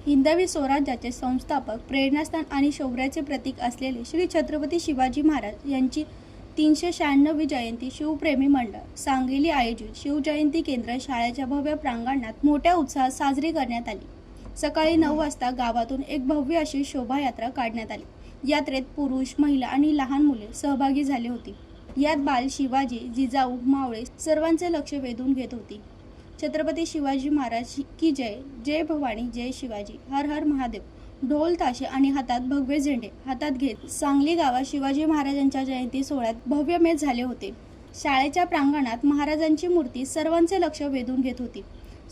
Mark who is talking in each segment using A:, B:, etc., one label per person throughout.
A: हिंदवी स्वराज्याचे संस्थापक, प्रेरणास्थान आणि शौर्याचे प्रतीक असलेले श्री छत्रपती शिवाजी महाराज यांची 396वी जयंती शिवप्रेमी मंडळ सांगली आयोजित शिवजयंती केंद्र शाळेच्या भव्य प्रांगणात मोठ्या उत्साहात साजरी करण्यात आली। सकाळी 9 वाजता गावातून एक भव्य अशी शोभायात्रा काढण्यात आली। यात्रेत पुरुष, महिला आणि लहान मुले सहभागी झाले होते। यात बाल शिवाजी, जिजाऊ, मावळे सर्वांचे लक्ष वेधून घेत होते। छत्रपती शिवाजी महाराज की जय, जय भवानी, जय शिवाजी, हर हर महादेव, ढोल ताशे आणि हातात भगवे झेंडे हातात घेत सांगली गावात शिवाजी महाराजांच्या जयंती सोहळ्यात भव्य मेळ झाले होते। शाळेच्या प्रांगणात महाराजांची मूर्ती सर्वांचे लक्ष वेधून घेत होती।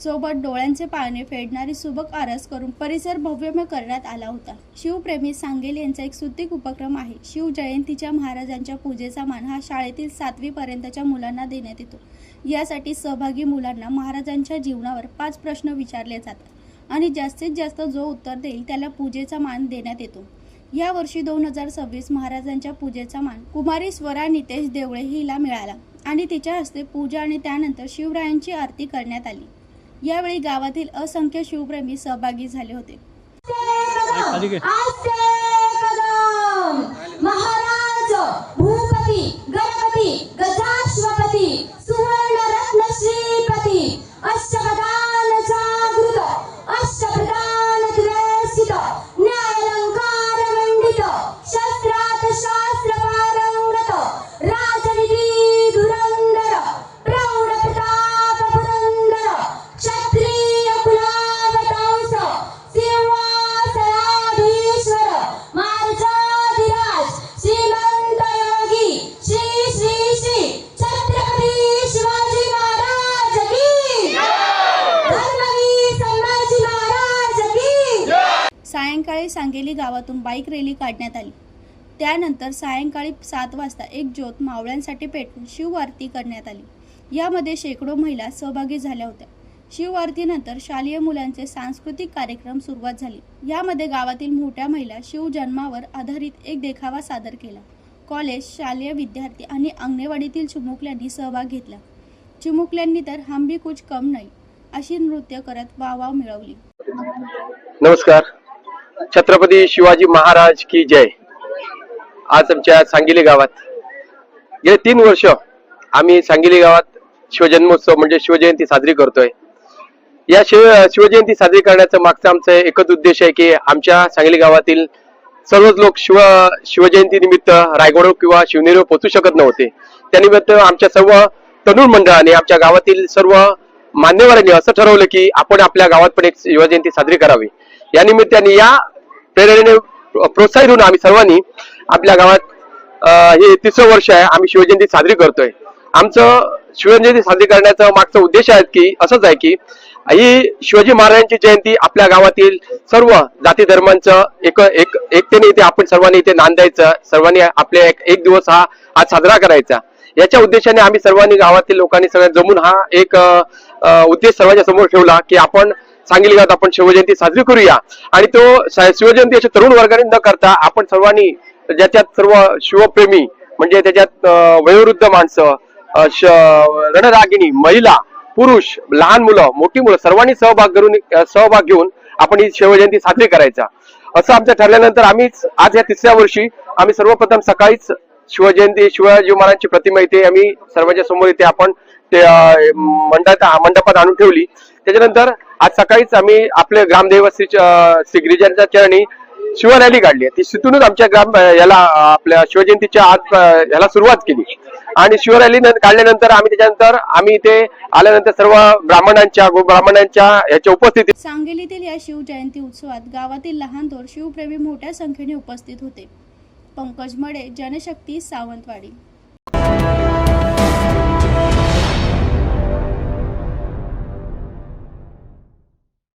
A: सोबत डोळ्यांचे पारणे फेडणारी सुबक आरस करून परिसर भव्यमय करण्यात आला होता। शिवप्रेमी सांगली यांचा एक सुत्तिक उपक्रम आहे। शिवजयंतीच्या महाराजांच्या पूजेचा मान हा शाळेतील 7वी पर्यंतच्या मुलांना देण्यात येतो। यासाठी सहभागी मुलांना महाराजांच्या जीवनावर 5 प्रश्न विचारले जातात आणि जास्तीत जास्त जो उत्तर देईल त्याला पूजेचा मान देण्यात येतो। या वर्षी 2026 महाराजांच्या पूजेचा मान कुमारी स्वरा नितेश देवळे हिला मिळाला आणि तिच्या हस्ते पूजा आणि त्यानंतर शिवरायांची आरती करण्यात आली। यावेळी गावातील असंख्य शिवप्रेमी सहभागी झाले होते।
B: महाराज भूपती गणपती गजाश्वपती सुवर्ण रत्न श्रीपती अष्टप्रधान जागृत अष्टप्रधान तिरस्कृत न्यायालंकार मंडित शस्त्रात शास्त्र पारंगत राजनीती धुरंधर प्रौढ प्रताप पुरंदर क्षत्रिय कुलावतांस सिंहासनाधीश्वर मार्जाधिराज श्रीमंत योगी श्री श्री श्री छत्रपती शिवाजी महाराज की धर्मवीर संभाजी महाराज की।
A: सायंकाळी सांगली गावातून बाईक रॅली काढण्यात आली। त्यानंतर सायंकाळी 7 वाजता एक ज्योत मावळ्यांसाठी पेटवून शिवआरती करण्यात आली। यामध्ये शेकडो महिला सहभागी झाल्या होत्या। शिवआरतीनंतर शालेय मुलांचे सांस्कृतिक कार्यक्रम सुरुवात झाली। यामध्ये गावातील मोठ्या महिला शिवजन्मावर आधारित एक देखावा सादर केला। कॉलेज, शालेय विद्यार्थी आणि अंगणवाडीतील चिमुकल्यांनी सहभाग घेतला। चिमुकल्यांनी तर हम भी कुछ कम नहीं अशी नृत्य करत वाव मिळवली।
C: नमस्कार, छत्रपती शिवाजी महाराज की जय। आज आमच्या सांगली गावात गेले 3 वर्ष आम्ही सांगली गावात शिवजन्मोत्सव म्हणजे शिवजयंती साजरी करतोय। या शिवजयंती साजरी करण्याचं मागचं आमचं एकच उद्देश आहे की आमच्या सांगली गावातील सर्वच लोक शिवजयंती निमित्त रायगड किंवा शिवनेरीवर पोहोचू शकत नव्हते। त्यानिमित्त आमच्या सर्व तरुण मंडळाने आमच्या गावातील सर्व मान्यवरांनी असं ठरवलं की आपण आपल्या गावात पण एक शिवजयंती साजरी करावी। या निमित्ताने या प्रेरणेने प्रोत्साहित होऊन आम्ही सर्वांनी आपल्या गावात हे 3रं वर्ष आहे आम्ही शिवजयंती साजरी करतोय। आमचं शिवजयंती साजरी करण्याचा मागचा उद्देश आहे की असंच आहे की ही शिवाजी महाराजांची जयंती आपल्या गावातील सर्व जाती धर्मांचं एकतेने इथे आपण सर्वांनी इथे नांदायचं, सर्वांनी आपले एक दिवस हा आज साजरा करायचा। याच्या उद्देशाने आम्ही सर्वांनी गावातील लोकांनी सगळ्या जमून हा एक उद्देश सर्वांच्या समोर ठेवला की आपण सांगली गावात आपण शिवजयंती साजरी करूया। आणि तो शिवजयंती अशा तरुण वर्गाने न करता आपण सर्वांनी ज्याच्यात सर्व शिवप्रेमी म्हणजे त्याच्यात वयोवृद्ध माणसं, रणरागिणी, महिला, पुरुष, लहान मुलं, मोठी मुलं सर्वांनी सहभाग घेऊन आपण ही शिवजयंती साजरी करायचा असं आमचं ठरल्यानंतर आम्ही आज या 3ऱ्या वर्षी आम्ही सर्वप्रथम सकाळीच शिवजयंती शिवाजी महाराजांची प्रतिमा इथे आम्ही सर्वांच्या समोर इथे आपण ते मंडपात आणून ठेवली। त्याच्यानंतर आज सकाळीच आम्ही आपले ग्रामदैवत श्री गिरिजांच्या चरणी शिवरॅली काढली। ती तिथूनच आमच्या याला आपल्या शिवजयंतीच्या आज ह्याला सुरुवात केली आणि शिवरॅली काढल्यानंतर आम्ही इथे आल्यानंतर सर्व ब्राह्मणांच्या याच्या उपस्थितीत
A: सांगलीतील या शिवजयंती उत्सवात गावातील लहान थोर शिवप्रेमी मोठ्या संख्येने उपस्थित होते। पंकज मडे, जनशक्ती, सावंतवाडी।